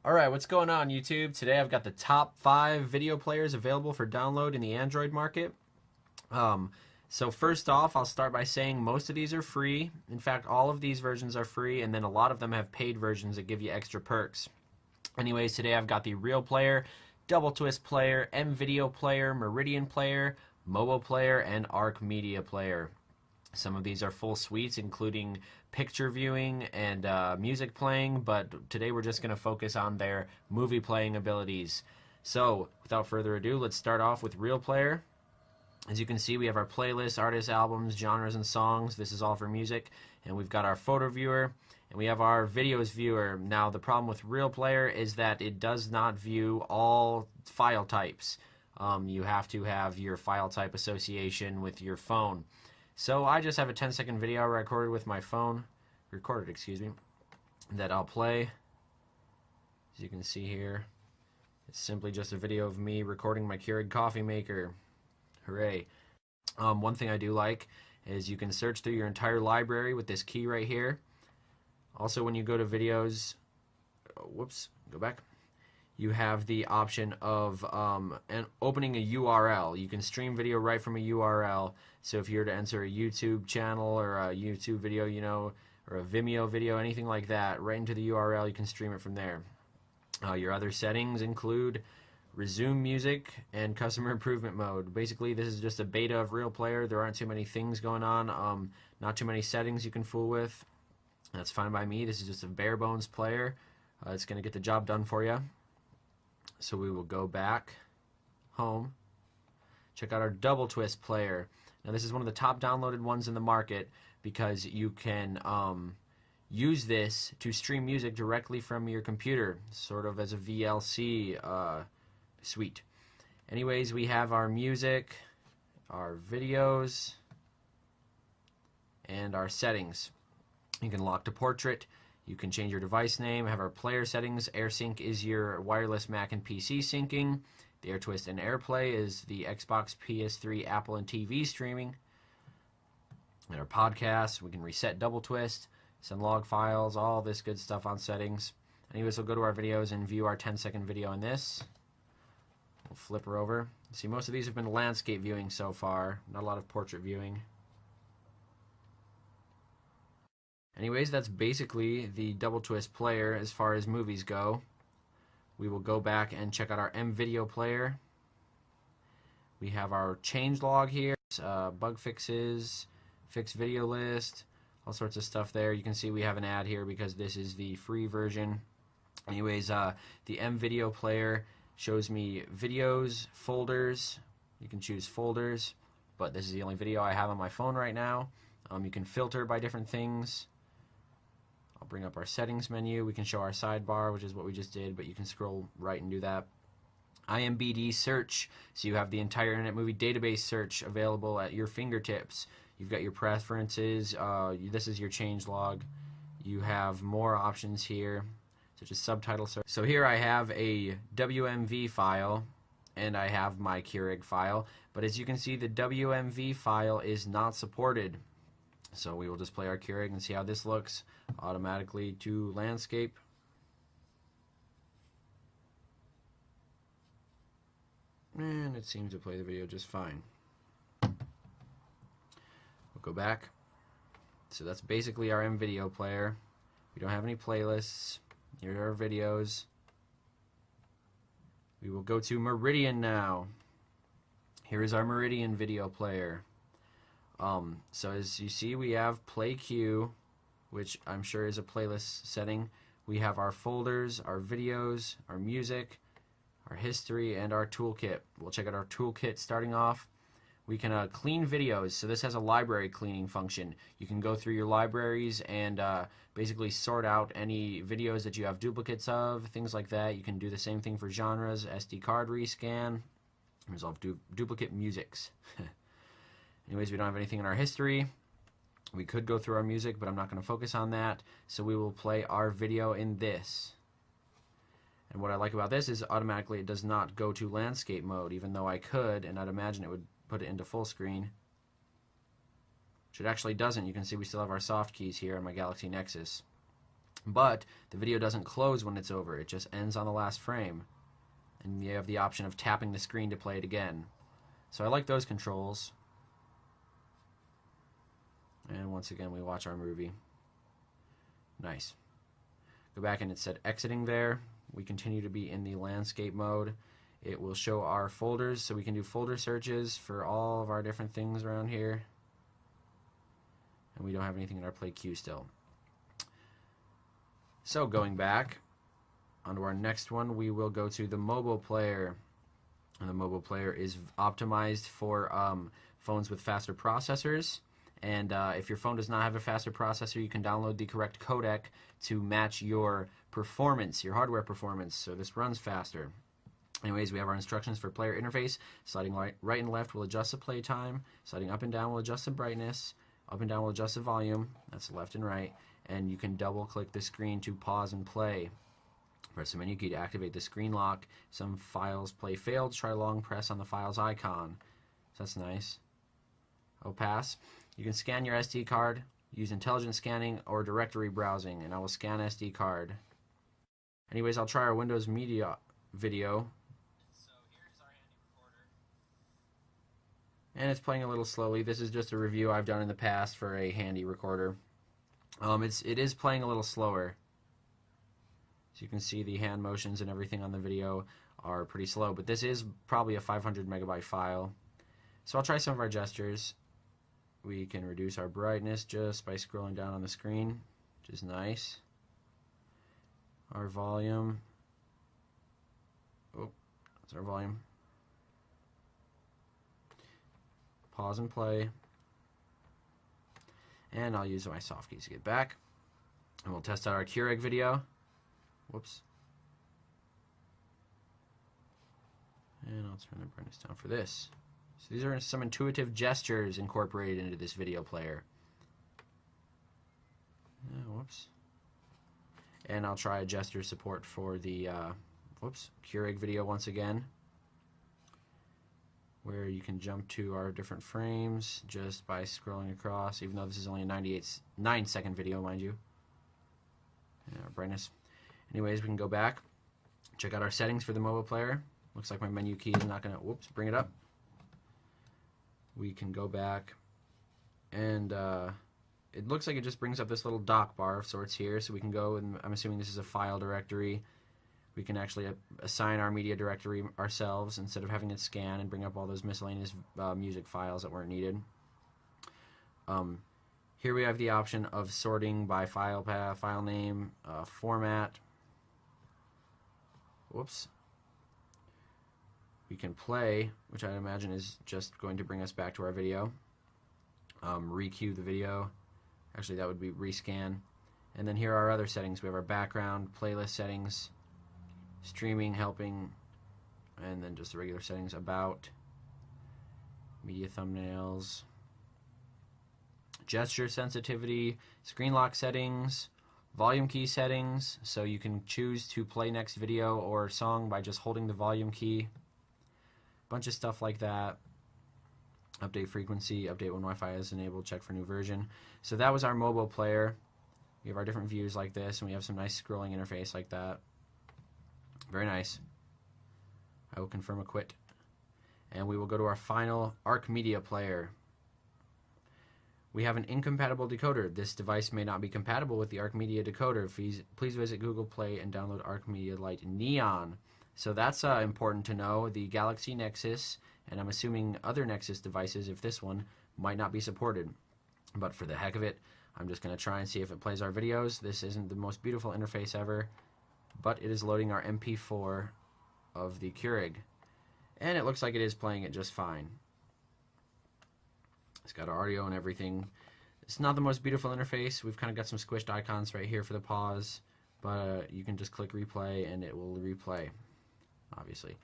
Alright, what's going on YouTube? Today I've got the top 5 video players available for download in the Android market. Um, so first off, I'll start by saying most of these are free. In fact, all of these versions are free, and then a lot of them have paid versions that give you extra perks. Anyways, today I've got the Real Player, Double Twist Player, M-Video Player, Meridian Player, Mobo Player, and Arc Media Player. Some of these are full suites, including picture viewing and music playing, but today we're just going to focus on their movie playing abilities. So, without further ado, let's start off with Real Player. As you can see, we have our playlists, artists, albums, genres, and songs. This is all for music. And we've got our photo viewer, and we have our videos viewer. Now, the problem with Real Player is that it does not view all file types. You have to have your file type association with your phone. So I just have a 10-second video recorded with my phone, that I'll play. As you can see here, it's simply just a video of me recording my Keurig coffee maker. Hooray. One thing I do like is you can search through your entire library with this key right here. Also, when you go to videos, go back. You have the option of opening a URL. You can stream video right from a URL. So if you were to enter a YouTube channel or a YouTube video, or a Vimeo video, anything like that, right into the URL, you can stream it from there. Your other settings include resume music and customer improvement mode. Basically, this is just a beta of Real Player. There aren't too many things going on, not too many settings you can fool with. That's fine by me. This is just a bare bones player. It's going to get the job done for you. So we will go back home, check out our Double Twist player. Now this is one of the top downloaded ones in the market because you can use this to stream music directly from your computer, sort of as a VLC suite. Anyways, we have our music, our videos, and our settings. You can lock to portrait. You can change your device name, have our player settings. AirSync is your wireless Mac and PC syncing. The AirTwist and AirPlay is the Xbox, PS3, Apple, and TV streaming. And our podcasts, we can reset Double Twist, send log files, all this good stuff on settings. Anyways, we'll go to our videos and view our 10-second video in this. We'll flip her over. See, most of these have been landscape viewing so far, not a lot of portrait viewing. Anyways, that's basically the Double Twist player as far as movies go. We will go back and check out our M-Video player. We have our changelog here, bug fixes, fixed video list, all sorts of stuff there. You can see we have an ad here because this is the free version. Anyways, the M-Video player shows me videos, folders. You can choose folders, but this is the only video I have on my phone right now. You can filter by different things. I'll bring up our settings menu. We can show our sidebar, which is what we just did, but you can scroll right and do that. IMBD search, so you have the entire Internet Movie Database search available at your fingertips. You've got your preferences. This is your changelog. You have more options here, such as subtitle search. So here I have a WMV file, and I have my Keurig file, but as you can see, the WMV file is not supported. So we will just play our Keurig and see how this looks. Automatically to landscape. And it seems to play the video just fine. We'll go back. So that's basically our M-Video player. We don't have any playlists. Here are our videos. We will go to Meridian now. Here is our Meridian video player. So as you see, we have Play Queue, which I'm sure is a playlist setting. We have our folders, our videos, our music, our history, and our toolkit. We'll check out our toolkit starting off. We can clean videos, so this has a library cleaning function. You can go through your libraries and basically sort out any videos that you have duplicates of, things like that. You can do the same thing for genres, SD card rescan, resolve duplicate musics. Anyways, we don't have anything in our history. We could go through our music, but I'm not going to focus on that. So we will play our video in this. And what I like about this is automatically it does not go to landscape mode, even though I could, and I'd imagine it would put it into full screen. Which it actually doesn't. You can see we still have our soft keys here on my Galaxy Nexus. But the video doesn't close when it's over. It just ends on the last frame. And you have the option of tapping the screen to play it again. So I like those controls. And once again, we watch our movie. Nice. Go back and it said exiting there. We continue to be in the landscape mode. It will show our folders, so we can do folder searches for all of our different things around here. And we don't have anything in our play queue still. So going back onto our next one, we will go to the mobile player. And the mobile player is optimized for phones with faster processors. And if your phone does not have a faster processor, you can download the correct codec to match your performance, your hardware performance, so this runs faster. Anyways, we have our instructions for player interface. Sliding right and left will adjust the play time. Sliding up and down will adjust the brightness. Up and down will adjust the volume. That's left and right. And you can double click the screen to pause and play. Press the menu key to activate the screen lock. Some files play failed. Try long press on the files icon. So that's nice. I'll pass. You can scan your SD card, use intelligent scanning or directory browsing, and I will scan SD card. Anyways, I'll try our Windows Media video. So here's our handy recorder. And it's playing a little slowly. This is just a review I've done in the past for a handy recorder. It is playing a little slower. As you can see, the hand motions and everything on the video are pretty slow, but this is probably a 500 megabyte file. So I'll try some of our gestures. We can reduce our brightness just by scrolling down on the screen, which is nice. Our volume. Oh, that's our volume. Pause and play. And I'll use my soft keys to get back. And we'll test out our Keurig video. Whoops. And I'll turn the brightness down for this. So these are some intuitive gestures incorporated into this video player. Whoops. And I'll try a gesture support for the Keurig video once again, where you can jump to our different frames just by scrolling across, even though this is only a 9-second video, mind you. Our brightness. Anyways, we can go back, check out our settings for the mobile player. Looks like my menu key is not going to, bring it up. We can go back, and it looks like it just brings up this little dock bar of sorts here, so we can go, and I'm assuming this is a file directory. We can actually assign our media directory ourselves instead of having it scan and bring up all those miscellaneous music files that weren't needed. Here we have the option of sorting by file path, file name, format. Whoops. We can play, which I imagine is just going to bring us back to our video. Re-queue the video. Actually, that would be rescan. And then here are our other settings. We have our background, playlist settings, streaming, helping, and then just the regular settings, about, media thumbnails, gesture sensitivity, screen lock settings, volume key settings, so you can choose to play next video or song by just holding the volume key. Bunch of stuff like that. Update frequency, update when Wi-Fi is enabled, check for new version. So that was our mobile player. We have our different views like this, and we have some nice scrolling interface like that. Very nice. I will confirm a quit. And we will go to our final Arc Media player. We have an incompatible decoder. This device may not be compatible with the Arc Media decoder. Please visit Google Play and download Arc Media Lite Neon. So that's important to know. The Galaxy Nexus, and I'm assuming other Nexus devices, if this one, might not be supported. But for the heck of it, I'm just going to try and see if it plays our videos. This isn't the most beautiful interface ever, but it is loading our MP4 of the Keurig. And it looks like it is playing it just fine. It's got our audio and everything. It's not the most beautiful interface. We've kind of got some squished icons right here for the pause, but you can just click replay and it will replay, obviously.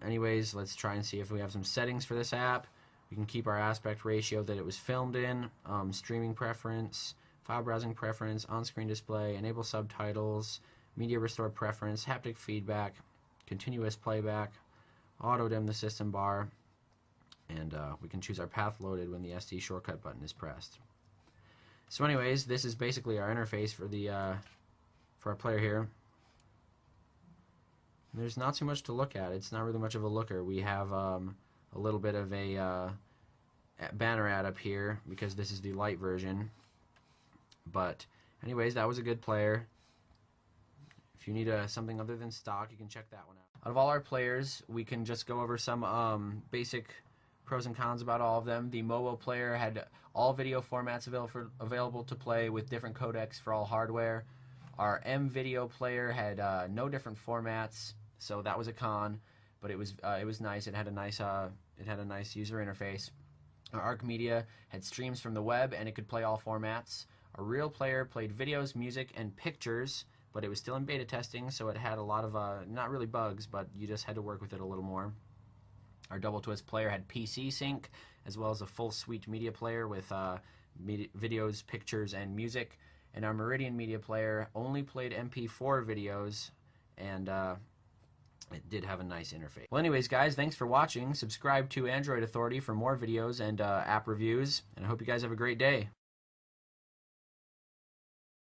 Anyways, let's try and see if we have some settings for this app. We can keep our aspect ratio that it was filmed in, streaming preference, file browsing preference, on-screen display, enable subtitles, media restore preference, haptic feedback, continuous playback, auto dim the system bar, and we can choose our path loaded when the SD shortcut button is pressed. So anyways, this is basically our interface for the for our player here. There's not too much to look at. It's not really much of a looker. We have a little bit of a banner ad up here because this is the light version. But anyways, that was a good player. If you need something other than stock, you can check that one out. Out of all our players, we can just go over some basic pros and cons about all of them. The MOBO player had all video formats available to play with different codecs for all hardware. Our M-Video player had no different formats, so that was a con, but it was nice. It had a nice user interface. Our Arc Media had streams from the web, and it could play all formats. Our Real player played videos, music, and pictures, but it was still in beta testing, so it had a lot of not really bugs, but you just had to work with it a little more. Our Double Twist player had PC sync, as well as a full suite media player with videos, pictures, and music. And our Meridian Media player only played MP4 videos, and it did have a nice interface. Well, anyways, guys, thanks for watching. Subscribe to Android Authority for more videos and app reviews, and I hope you guys have a great day.